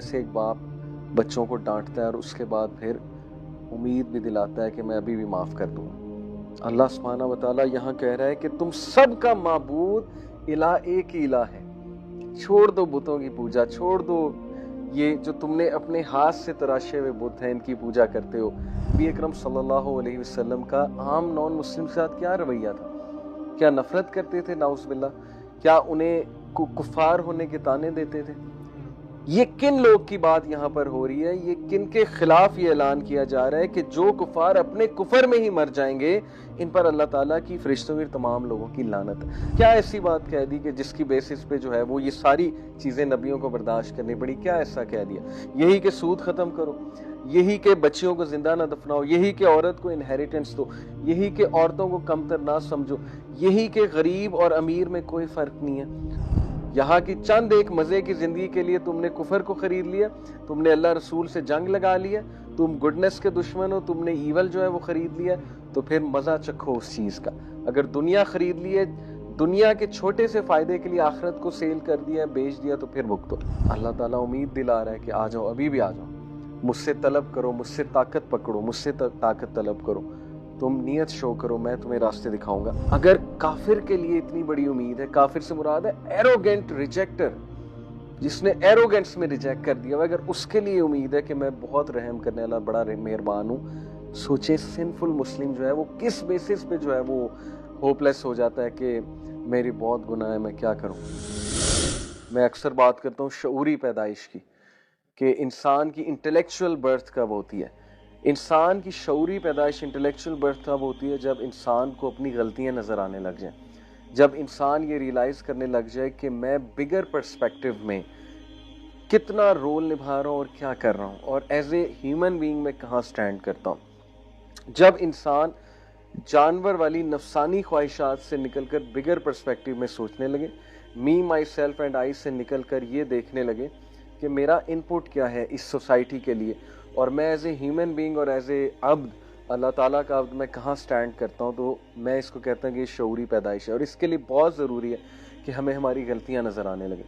ایسے ایک باپ بچوں کو ڈانٹتا ہے اور اس کے بعد پھر امید بھی دلاتا ہے کہ میں ابھی بھی معاف کر دوں. اللہ سبحانہ و تعالیٰ یہاں کہہ رہا ہے کہ تم سب کا معبود الہ ایک ہی الہ ہے. چھوڑ دو بتوں کی پوجا، چھوڑ دو یہ جو تم نے اپنے ہاتھ سے تراشے ہوئے بت ہیں ان کی پوجا کرتے ہو. نبی اکرم صلی اللہ علیہ وسلم کا عام نان مسلم کے ساتھ کیا رویہ تھا؟ کیا نفرت کرتے تھے نعوذ باللہ؟ کیا انہیں کفار ہونے کے طعنے دیتے تھے؟ یہ کن لوگ کی بات یہاں پر ہو رہی ہے؟ یہ کن کے خلاف یہ اعلان کیا جا رہا ہے کہ جو کفار اپنے کفر میں ہی مر جائیں گے ان پر اللہ تعالیٰ کی فرشتوں کی تمام لوگوں کی لعنت ہے. کیا ایسی بات کہہ دی کہ جس کی بیسس پہ جو ہے وہ یہ ساری چیزیں نبیوں کو برداشت کرنی پڑی؟ کیا ایسا کہہ دیا؟ یہی کہ سود ختم کرو، یہی کہ بچیوں کو زندہ نہ دفناؤ، یہی کہ عورت کو انہیریٹنس دو، یہی کہ عورتوں کو کمتر نہ سمجھو، یہی کہ غریب اور امیر میں کوئی فرق نہیں ہے. یہاں کی چند ایک مزے کی زندگی کے لیے تم نے کفر کو خرید لیا، تم نے اللہ رسول سے جنگ لگا لیا، تم گڈنس کے دشمن ہو، تم نے ایول جو ہے وہ خرید لیا، تو پھر مزہ چکھو اس چیز کا. اگر دنیا خرید لیے، دنیا کے چھوٹے سے فائدے کے لیے آخرت کو سیل کر دیا، بیچ دیا، تو پھر بھگتو. اللہ تعالیٰ امید دلا رہا ہے کہ آ جاؤ، ابھی بھی آ جاؤ، مجھ سے طلب کرو، مجھ سے طاقت پکڑو، مجھ سے طاقت طلب کرو، تم نیت شو کرو، میں تمہیں راستے دکھاؤں گا. اگر کافر کے لیے اتنی بڑی امید ہے، کافر سے مراد ہے ایروگینٹ ریجیکٹر، جس نے ایروگینس میں ریجیکٹ کر دیا، اگر اس کے لیے امید ہے کہ میں بہت رحم کرنے والا بڑا مہربان ہوں، سوچیں سنفل مسلم جو ہے وہ کس بیسس پہ جو ہے وہ ہوپ لیس ہو جاتا ہے کہ میری بہت گناہ ہے، میں کیا کروں. میں اکثر بات کرتا ہوں شعوری پیدائش کی، کہ انسان کی انٹلیکچوئل برتھ کب ہوتی ہے. انسان کی شعوری پیدائش انٹلیکچوئل برتھ کب ہوتی ہے؟ جب انسان کو اپنی غلطیاں نظر آنے لگ جائیں، جب انسان یہ ریلائز کرنے لگ جائے کہ میں بگر پرسپیکٹو میں کتنا رول نبھا رہا ہوں اور کیا کر رہا ہوں، اور ایز اے ہیومن بینگ میں کہاں سٹینڈ کرتا ہوں. جب انسان جانور والی نفسانی خواہشات سے نکل کر بگر پرسپیکٹو میں سوچنے لگے، می مائی سیلف اینڈ آئی سے نکل کر یہ دیکھنے لگے کہ میرا ان پٹ کیا ہے اس سوسائٹی کے لیے، اور میں ایز اے ہیومن بینگ اور ایز اے عبد، اللہ تعالیٰ کا عبد، میں کہاں سٹینڈ کرتا ہوں، تو میں اس کو کہتا ہوں کہ یہ شعوری پیدائش ہے. اور اس کے لیے بہت ضروری ہے کہ ہمیں ہماری غلطیاں نظر آنے لگیں.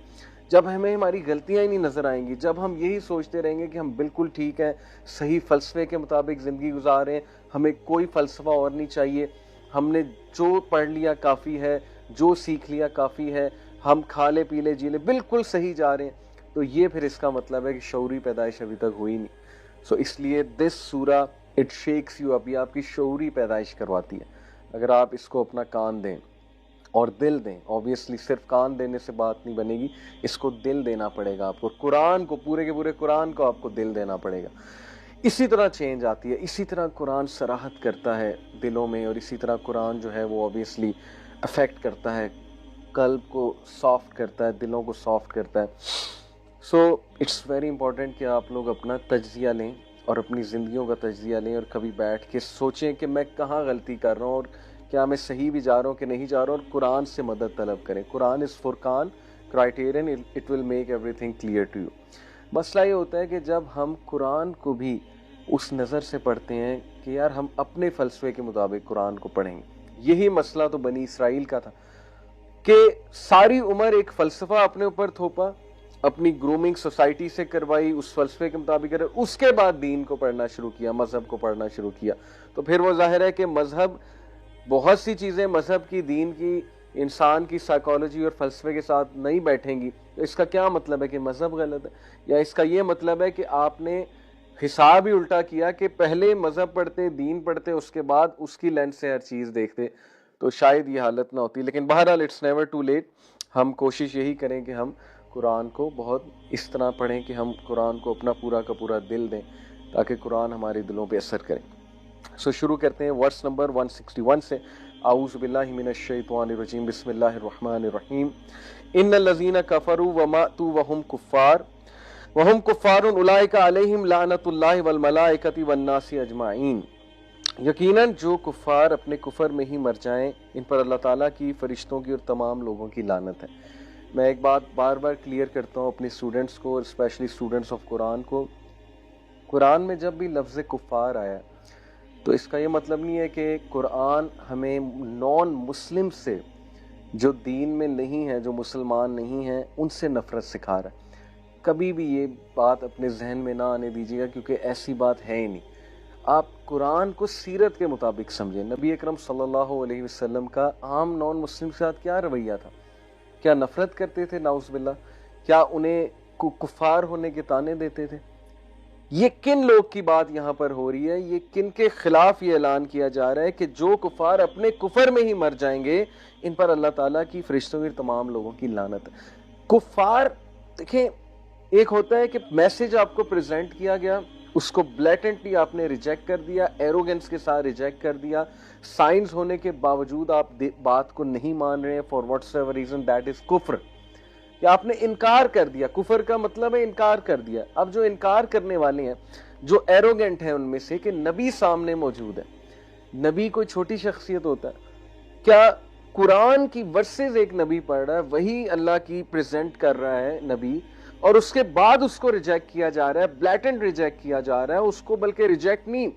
جب ہمیں ہماری غلطیاں ہی نہیں نظر آئیں گی، جب ہم یہی سوچتے رہیں گے کہ ہم بالکل ٹھیک ہیں، صحیح فلسفے کے مطابق زندگی گزار رہے ہیں، ہمیں کوئی فلسفہ اور نہیں چاہیے، ہم نے جو پڑھ لیا کافی ہے، جو سیکھ لیا کافی ہے، ہم کھا لے پی لے جی لے، بالکل صحیح جا رہے ہیں، تو یہ پھر اس کا مطلب ہے کہ شعوری پیدائش ابھی تک ہوئی نہیں. سو اس لیے دس سورہ اٹ شیکس یو اپ، یہ آپ کی شعوری پیدائش کرواتی ہے. اگر آپ اس کو اپنا کان دیں اور دل دیں، اوبیسلی صرف کان دینے سے بات نہیں بنے گی، اس کو دل دینا پڑے گا آپ کو، قرآن کو، پورے کے پورے قرآن کو آپ کو دل دینا پڑے گا. اسی طرح چینج آتی ہے، اسی طرح قرآن صراحت کرتا ہے دلوں میں، اور اسی طرح قرآن جو ہے وہ اوبیسلی افیکٹ کرتا ہے، قلب کو سافٹ کرتا ہے، دلوں کو سافٹ کرتا ہے. سو اٹس ویری امپورٹنٹ کہ آپ لوگ اپنا تجزیہ لیں اور اپنی زندگیوں کا تجزیہ لیں، اور کبھی بیٹھ کے سوچیں کہ میں کہاں غلطی کر رہا ہوں اور کیا میں صحیح بھی جا رہا ہوں کہ نہیں جا رہا ہوں، اور قرآن سے مدد طلب کریں. قرآن از فرقان، criterion, it will make everything clear to you. مسئلہ یہ ہوتا ہے کہ جب ہم قرآن کو بھی اس نظر سے پڑھتے ہیں کہ یار ہم اپنے فلسفے کے مطابق قرآن کو پڑھیں گے. یہی مسئلہ تو بنی اسرائیل کا تھا کہ ساری عمر ایک فلسفہ اپنے اوپر تھوپا، اپنی گرومنگ سوسائٹی سے کروائی، اس فلسفے کے مطابق کرے، اس کے بعد دین کو پڑھنا شروع کیا، مذہب کو پڑھنا شروع کیا. تو پھر وہ ظاہر ہے کہ مذہب، بہت سی چیزیں مذہب کی، دین کی، انسان کی سائیکالوجی اور فلسفے کے ساتھ نہیں بیٹھیں گی. تو اس کا کیا مطلب ہے کہ مذہب غلط ہے؟ یا اس کا یہ مطلب ہے کہ آپ نے حساب ہی الٹا کیا کہ پہلے مذہب پڑھتے، دین پڑھتے، اس کے بعد اس کی لینس سے ہر چیز دیکھتے؟ تو شاید یہ حالت نہ ہوتی. لیکن بہرحال اٹس نیور ٹو لیٹ. ہم کوشش یہی کریں کہ ہم قرآن کو بہت اس طرح پڑھیں کہ ہم قرآن کو اپنا پورا کا پورا دل دیں، تاکہ قرآن ہمارے دلوں پہ اثر کرے. سو شروع کرتے ہیں ورس نمبر 161 سے. اعوذ باللہ من الشیطان الرجیم، بسم اللہ الرحمن الرحیم. ان الذین کفروا وماتوا وهم کفار اولئک علیہم لعنت اللہ والملائکۃ والناس اجمعین. یقیناً جو کفار اپنے کفر میں ہی مر جائیں ان پر اللہ تعالیٰ کی، فرشتوں کی اور تمام لوگوں کی لعنت ہے. میں ایک بات بار بار کلیئر کرتا ہوں اپنے اسٹوڈنٹس کو، اسپیشلی اسٹوڈنٹس آف قرآن کو. قرآن میں جب بھی لفظ کفار آیا تو اس کا یہ مطلب نہیں ہے کہ قرآن ہمیں نان مسلم سے، جو دین میں نہیں ہیں، جو مسلمان نہیں ہیں، ان سے نفرت سکھا رہا ہے. کبھی بھی یہ بات اپنے ذہن میں نہ آنے دیجیے گا، کیونکہ ایسی بات ہے ہی نہیں۔ آپ قرآن کو سیرت کے مطابق سمجھیں۔ نبی اکرم صلی اللہ علیہ وسلم کا عام نان مسلم کے ساتھ کیا رویہ تھا؟ کیا نفرت کرتے تھے نعوذ باللہ؟ کیا انہیں کفار ہونے کے طعنے دیتے تھے؟ یہ کن لوگ کی بات یہاں پر ہو رہی ہے؟ یہ کن کے خلاف یہ اعلان کیا جا رہا ہے کہ جو کفار اپنے کفر میں ہی مر جائیں گے، ان پر اللہ تعالیٰ کی، فرشتوں کی، تمام لوگوں کی لعنت ہے۔ کفار دیکھیں، ایک ہوتا ہے کہ میسج آپ کو پریزنٹ کیا گیا، اس کو بلیٹنٹلی آپ نے ریجیکٹ کر دیا، ایروگنس کے ساتھ ریجیکٹ کر دیا، سائنس ہونے کے باوجود آپ بات کو نہیں مان رہے ہیں، for what's ever reason, that is کفر، کہ آپ نے انکار کر دیا۔ کفر کا مطلب ہے انکار کر دیا۔ اب جو انکار کرنے والے ہیں، جو ایروگنٹ ہیں ان میں سے، کہ نبی سامنے موجود ہے، نبی کوئی چھوٹی شخصیت ہوتا ہے کیا؟ قرآن کی ورسز ایک نبی پڑھ رہا ہے، وہی اللہ کی پریزنٹ کر رہا ہے نبی، اور اس کے بعد اس کو ریجیکٹ کیا جا رہا ہے، بلیٹنٹ ریجیکٹ کیا جا رہا ہے اس کو، بلکہ ریجیکٹ نہیں،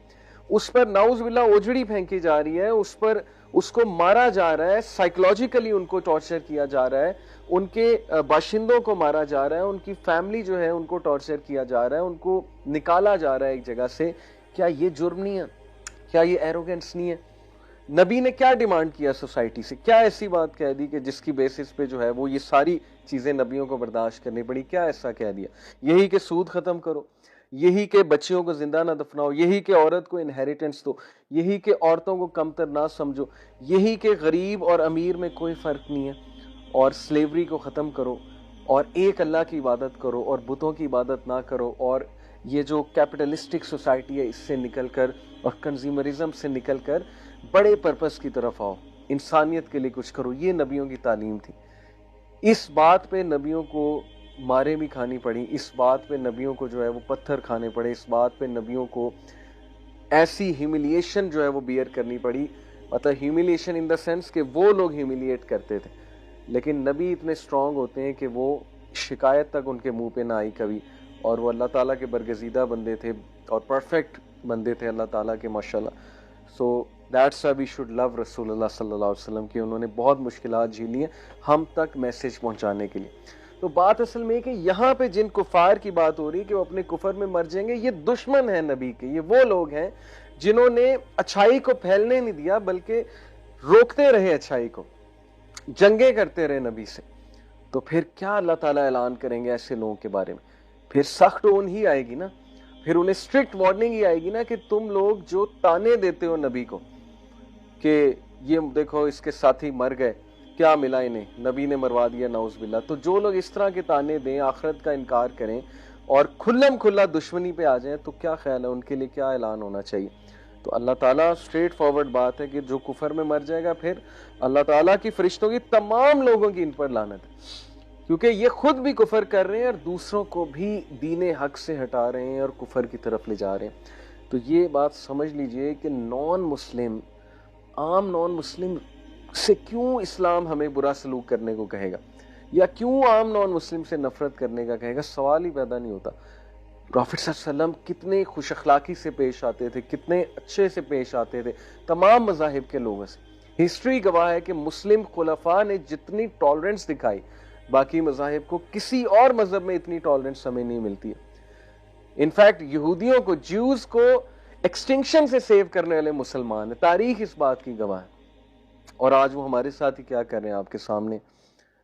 اس پر نعوذ باللہ اوجڑی پھینکی جا رہی ہے، اس کو مارا جا رہا ہے، سائیکولوجیکلی ان کو ٹارچر کیا جا رہا ہے، ان کے باشندوں کو مارا جا رہا ہے، ان کی فیملی جو ہے ان کو ٹارچر کیا جا رہا ہے، ان کو نکالا جا رہا ہے ایک جگہ سے۔ کیا یہ جرم نہیں ہے؟ کیا یہ ایروگنس نہیں ہے؟ نبی نے کیا ڈیمانڈ کیا سوسائٹی سے؟ کیا ایسی بات کہہ دی کہ جس کی بیسس پہ جو ہے وہ یہ ساری چیزیں نبیوں کو برداشت کرنی پڑی؟ کیا ایسا کہہ دیا؟ یہی کہ سود ختم کرو، یہی کہ بچیوں کو زندہ نہ دفناؤ، یہی کہ عورت کو انہیریٹنس دو، یہی کہ عورتوں کو کمتر نہ سمجھو، یہی کہ غریب اور امیر میں کوئی فرق نہیں ہے، اور سلیوری کو ختم کرو، اور ایک اللہ کی عبادت کرو، اور بتوں کی عبادت نہ کرو، اور یہ جو کیپٹلسٹک سوسائٹی ہے اس سے نکل کر اور کنزیومرزم سے نکل کر بڑے پرپس کی طرف آؤ، انسانیت کے لیے کچھ کرو۔ یہ نبیوں کی تعلیم تھی۔ اس بات پہ نبیوں کو مارے بھی کھانی پڑی، اس بات پہ نبیوں کو جو ہے وہ پتھر کھانے پڑے، اس بات پہ نبیوں کو ایسی ہیوملیشن جو ہے وہ بیئر کرنی پڑی، مطلب ہیوملیشن ان دا سینس کہ وہ لوگ ہیوملیٹ کرتے تھے، لیکن نبی اتنے اسٹرانگ ہوتے ہیں کہ وہ شکایت تک ان کے منہ پہ نہ آئی کبھی، اور وہ اللہ تعالیٰ کے برگزیدہ بندے تھے اور پرفیکٹ بندے تھے اللہ تعالیٰ کے، ماشاءاللہ۔ So that's why we should love رسول اللہ صلی اللہ علیہ وسلم، کہ انہوں نے بہت مشکلات جھیلی ہیں ہم تک میسج پہنچانے کے لیے۔ تو بات اصل میں ہے کہ یہاں پہ جن کفار کی بات ہو رہی ہے کہ وہ اپنے کفر میں مر جائیں گے، یہ دشمن ہیں نبی کے، یہ وہ لوگ ہیں جنہوں نے اچھائی کو پھیلنے نہیں دیا، بلکہ روکتے رہے اچھائی کو، جنگیں کرتے رہے نبی سے۔ تو پھر کیا اللہ تعالیٰ اعلان کریں گے ایسے لوگوں کے بارے میں؟ پھر سخت ٹون ہی آئے گی نا، پھر انہیں اسٹرکٹ وارننگ ہی آئے گی نا، کہ تم لوگ جو تانے دیتے ہو نبی کو کہ یہ دیکھو اس کے ساتھی مر گئے، کیا ملا انہیں؟ نبی نے مروا دیا نعوذ باللہ۔ تو جو لوگ اس طرح کے تانے دیں، آخرت کا انکار کریں اور کھلم کھلا دشمنی پہ آ جائیں، تو کیا خیال ہے ان کے لیے کیا اعلان ہونا چاہیے؟ تو اللہ تعالیٰ اسٹریٹ فارورڈ بات ہے کہ جو کفر میں مر جائے گا، پھر اللہ تعالیٰ کی فرشتوں کی، تمام لوگوں کی ان پر لعنت ہے، کیونکہ یہ خود بھی کفر کر رہے ہیں اور دوسروں کو بھی دین حق سے ہٹا رہے ہیں اور کفر کی طرف لے جا رہے ہیں۔ تو یہ بات سمجھ لیجئے کہ نان مسلم، عام نان مسلم سے کیوں اسلام ہمیں برا سلوک کرنے کو کہے گا، یا کیوں عام نان مسلم سے نفرت کرنے کا کہے گا؟ سوال ہی پیدا نہیں ہوتا۔ پروفٹ صلی اللہ علیہ وسلم کتنے خوش اخلاقی سے پیش آتے تھے، کتنے اچھے سے پیش آتے تھے تمام مذاہب کے لوگوں سے۔ ہسٹری گواہ ہے کہ مسلم خلفاء نے جتنی ٹالرنس دکھائی، باقی مذاہب کو، کسی اور مذہب میں اتنی ٹالرنس ہمیں نہیں ملتی ہے۔ انفیکٹ یہودیوں کو، جیوز کو ایکسٹنکشن سے سیو کرنے والے مسلمان ہیں، تاریخ اس بات کی گواہ ہے۔ اور آج وہ ہمارے ساتھ ہی کیا کر رہے ہیں آپ کے سامنے،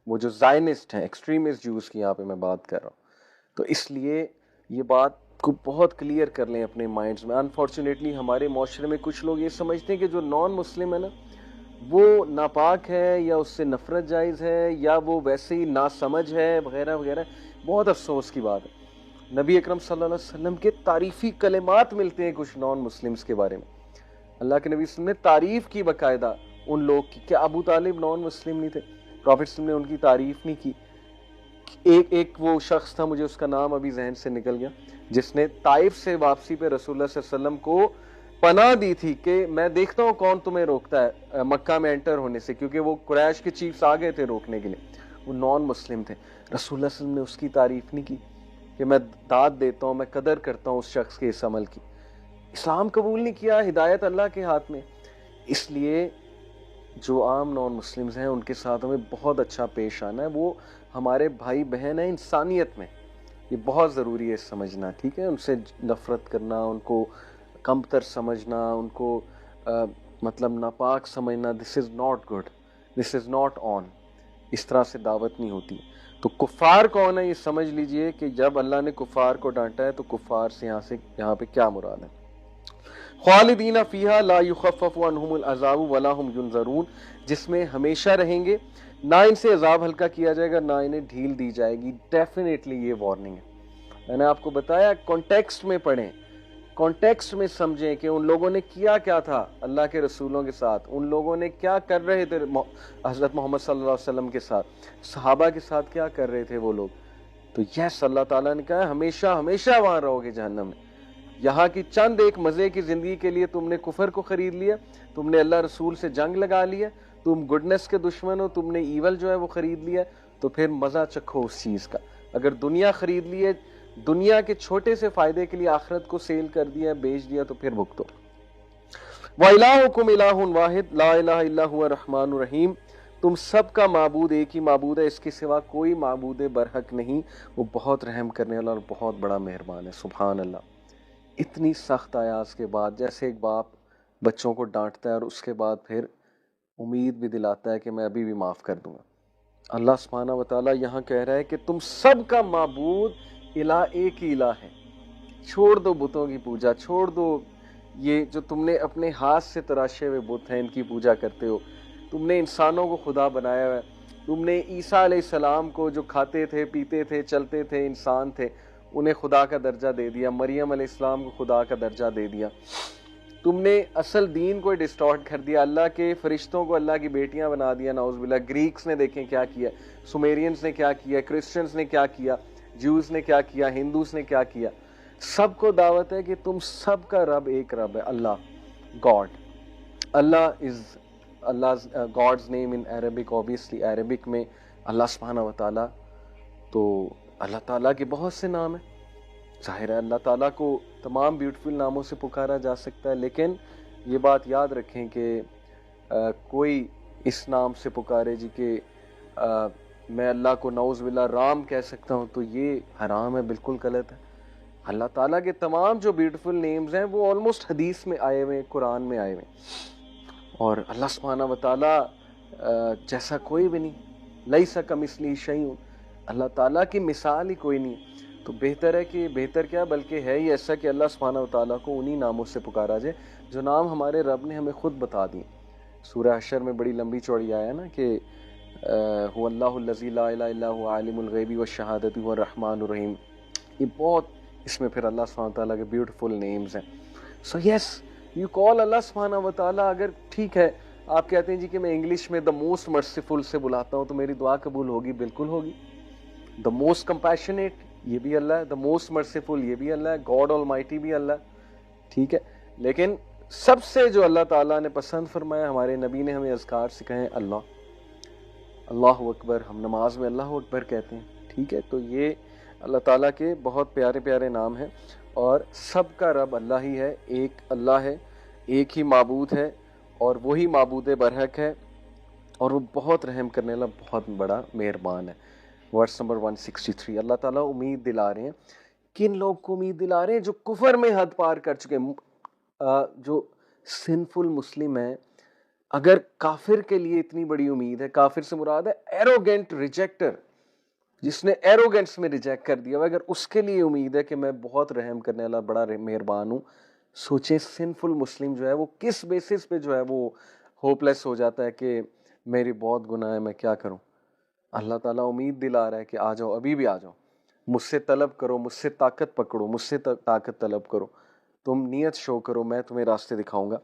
وہ جو زائنسٹ ہیں، ایکسٹریمسٹ جیوز کی یہاں پہ میں بات کر رہا ہوں۔ تو اس لیے یہ بات کو بہت کلیئر کر لیں اپنے مائنڈز میں۔ انفارچونیٹلی ہمارے معاشرے میں کچھ لوگ یہ سمجھتے ہیں کہ جو نان مسلم ہے نا، وہ ناپاک ہے، یا اس سے نفرت جائز ہے، یا وہ ویسے ہی ناسمجھ ہے، وغیرہ وغیرہ۔ بہت افسوس کی بات ہے، نبی اکرم صلی اللہ علیہ وسلم کے تعریفی کلمات ملتے ہیں کچھ نان مسلمز کے بارے میں۔ اللہ کے نبی صلی اللہ علیہ وسلم نے تعریف کی باقاعدہ ان لوگ کی۔ کیا ابو طالب نان مسلم نہیں تھے؟ پروفٹ صلی اللہ علیہ وسلم نے ان کی تعریف نہیں کی؟ ایک وہ شخص تھا، مجھے اس کا نام ابھی ذہن سے نکل گیا، جس نے طائف سے واپسی پہ رسول اللہ صلی اللہ علیہ وسلم کو پناہ دی تھی کہ میں دیکھتا ہوں کون تمہیں روکتا ہے مکہ میں انٹر ہونے سے، کیونکہ وہ قریش کے چیفز آ گئے تھے روکنے کے لیے، وہ نان مسلم تھے۔ رسول اللہ صلی اللہ علیہ وسلم نے اس کی تعریف نہیں کی کہ میں داد دیتا ہوں، میں قدر کرتا ہوں اس شخص کے اس عمل کی۔ اسلام قبول نہیں کیا، ہدایت اللہ کے ہاتھ میں۔ اس لیے جو عام نان مسلمز ہیں ان کے ساتھ ہمیں بہت اچھا پیش آنا ہے، وہ ہمارے بھائی بہن ہیں انسانیت میں، یہ بہت ضروری ہے سمجھنا، ٹھیک ہے؟ ان سے نفرت کرنا، ان کو کمتر سمجھنا، ان کو مطلب ناپاک سمجھنا، this is not good, this is not on, اس طرح سے دعوت نہیں ہوتی۔ تو کفار کون ہے یہ سمجھ لیجئے کہ جب اللہ نے کفار کو ڈانٹا ہے تو کفار سے یہاں پہ کیا مراد ہے۔ خالدین فیہا لا یخفف عنہم العذاب ولا ہم ینظرون، جس میں ہمیشہ رہیں گے، نہ ان سے عذاب ہلکا کیا جائے گا، نہ انہیں ڈھیل دی جائے گی۔ ڈیفینیٹلی یہ وارننگ ہے، میں نے آپ کو بتایا کانٹیکسٹ میں پڑھیں، کانٹیکسٹ میں سمجھیں کہ ان لوگوں نے کیا کیا تھا اللہ کے رسولوں کے ساتھ، ان لوگوں نے کیا کر رہے تھے حضرت محمد صلی اللہ علیہ وسلم کے ساتھ، صحابہ کے ساتھ کیا کر رہے تھے وہ لوگ۔ تو یس، اللہ تعالیٰ نے کہا ہمیشہ ہمیشہ وہاں رہو گے جہنم میں۔ یہاں کی چند ایک مزے کی زندگی کے لیے تم نے کفر کو خرید لیا، تم نے اللہ رسول سے جنگ لگا لیا، تم گڈنس کے دشمن ہو، تم نے ایول جو ہے وہ خرید لیا، تو پھر مزہ چکھو اس چیز کا۔ اگر دنیا خرید لیے، دنیا کے چھوٹے سے فائدے کے لیے آخرت کو سیل کر دیا، بیچ دیا، تو پھر بھگتو۔ وَإِلَٰهُكُمْ إِلَٰهٌ وَاحِدٌ لَا إِلَٰهَ إِلَّا هُوَ الرَّحْمَٰنُ الرَّحِيمُ، تم سب کا معبود ایک ہی معبود ہے، اس کے سوا کوئی معبود برحق نہیں، وہ بہت رحم کرنے والا اور بہت بڑا مہربان ہے۔ سبحان اللہ۔ اتنی سخت آیات کے بعد، جیسے ایک باپ بچوں کو ڈانٹتا ہے اور اس کے بعد پھر امید بھی دلاتا ہے کہ میں ابھی بھی معاف کر دوں گا، اللہ سبحانہ وتعالیٰ یہاں کہہ رہا ہے کہ تم سب کا معبود الہ ایک ہی الہ ہے۔ چھوڑ دو بتوں کی پوجا، چھوڑ دو یہ جو تم نے اپنے ہاتھ سے تراشے ہوئے بت ہیں ان کی پوجا کرتے ہو، تم نے انسانوں کو خدا بنایا ہے، تم نے عیسیٰ علیہ السلام کو جو کھاتے تھے، پیتے تھے، چلتے تھے، انسان تھے، انہیں خدا کا درجہ دے دیا، مریم علیہ السلام کو خدا کا درجہ دے دیا، تم نے اصل دین کو ڈسٹارٹ کر دیا، اللہ کے فرشتوں کو اللہ کی بیٹیاں بنا دیا، نعوذ باللہ۔ گریکس نے دیکھیں کیا کیا، سومیرینز نے کیا کیا، کرسچنز نے کیا کیا، جیوز نے کیا کیا، ہندوز نے کیا کیا۔ سب کو دعوت ہے کہ تم سب کا رب ایک رب ہے، Allah, God. Allah is God's name in Arabic، obviously Arabic میں اللہ سبحانہ وتعالیٰ، تو اللہ تعالیٰ کے بہت سے نام ہیں، ظاہر ہے اللہ تعالیٰ کو تمام بیوٹیفل ناموں سے پکارا جا سکتا ہے، لیکن یہ بات یاد رکھیں کہ کوئی اس نام سے پکارے جی کہ میں اللہ کو نعوذ باللہ رام کہہ سکتا ہوں، تو یہ حرام ہے، بالکل غلط ہے۔ اللہ تعالیٰ کے تمام جو بیوٹیفل نیمز ہیں وہ آلموسٹ حدیث میں آئے ہوئے، قرآن میں آئے ہوئے، اور اللہ سبحانہ وتعالیٰ جیسا کوئی بھی نہیں، لیس کمثلہ شیء، اللہ تعالیٰ کی مثال ہی کوئی نہیں۔ تو بہتر ہے کہ بہتر کیا بلکہ ہے ہی ایسا کہ اللہ سبحانہ وتعالیٰ کو انہی ناموں سے پکارا جائے جو نام ہمارے رب نے ہمیں خود بتا دیے۔ سورہ حشر میں بڑی لمبی چوڑی آیا نا کہ هو اللہ الذی لا الہ الا هو عالم الغیب والشہادۃ هو الرحمن الرحیم، یہ بہت اس میں پھر اللہ سبحانہ وتعالیٰ کے بیوٹیفل نیمز ہیں۔ سو یس، یو کال اللہ سبحانہ وتعالیٰ، اگر ٹھیک ہے آپ کہتے ہیں جی کہ میں انگلش میں دا موسٹ مرسیفل سے بلاتا ہوں تو میری دعا قبول ہوگی، بالکل ہوگی۔ دا موسٹ کمپیشنیٹ یہ بھی اللہ ہے، دا موسٹ مرسیفل یہ بھی اللہ ہے، گاڈ آلمائٹی بھی اللہ ہے، ٹھیک ہے۔ لیکن سب سے جو اللہ تعالیٰ نے پسند فرمایا، ہمارے نبی نے ہمیں اذکار سکھائے، اللہ اکبر، ہم نماز میں اللہ اکبر کہتے ہیں، ٹھیک ہے۔ تو یہ اللہ تعالیٰ کے بہت پیارے پیارے نام ہیں، اور سب کا رب اللہ ہی ہے، ایک اللہ ہے، ایک ہی معبود ہے، اور وہی معبود برحق ہے، اور وہ بہت رحم کرنے والا، بہت بڑا مہربان ہے۔ ورس نمبر 163، اللہ تعالیٰ امید دلا رہے ہیں، کن لوگ کو امید دلا رہے ہیں؟ جو کفر میں حد پار کر چکے، جو سنفل مسلم ہیں۔ اگر کافر کے لیے اتنی بڑی امید ہے، کافر سے مراد ہے ایروگینٹ ریجیکٹر، جس نے ایروگینس میں ریجیکٹ کر دیا، اگر اس کے لیے امید ہے کہ میں بہت رحم کرنے والا بڑا مہربان ہوں، سوچیں سنفل مسلم جو ہے وہ کس بیسس پہ جو ہے وہ ہوپ لیس ہو جاتا ہے کہ میری بہت گناہ ہے، میں کیا کروں۔ اللہ تعالیٰ امید دلا رہا ہے کہ آ جاؤ، ابھی بھی آ جاؤ، مجھ سے طلب کرو، مجھ سے طاقت پکڑو، مجھ سے طاقت طلب کرو، تم نیت شو کرو، میں تمہیں راستے دکھاؤں گا۔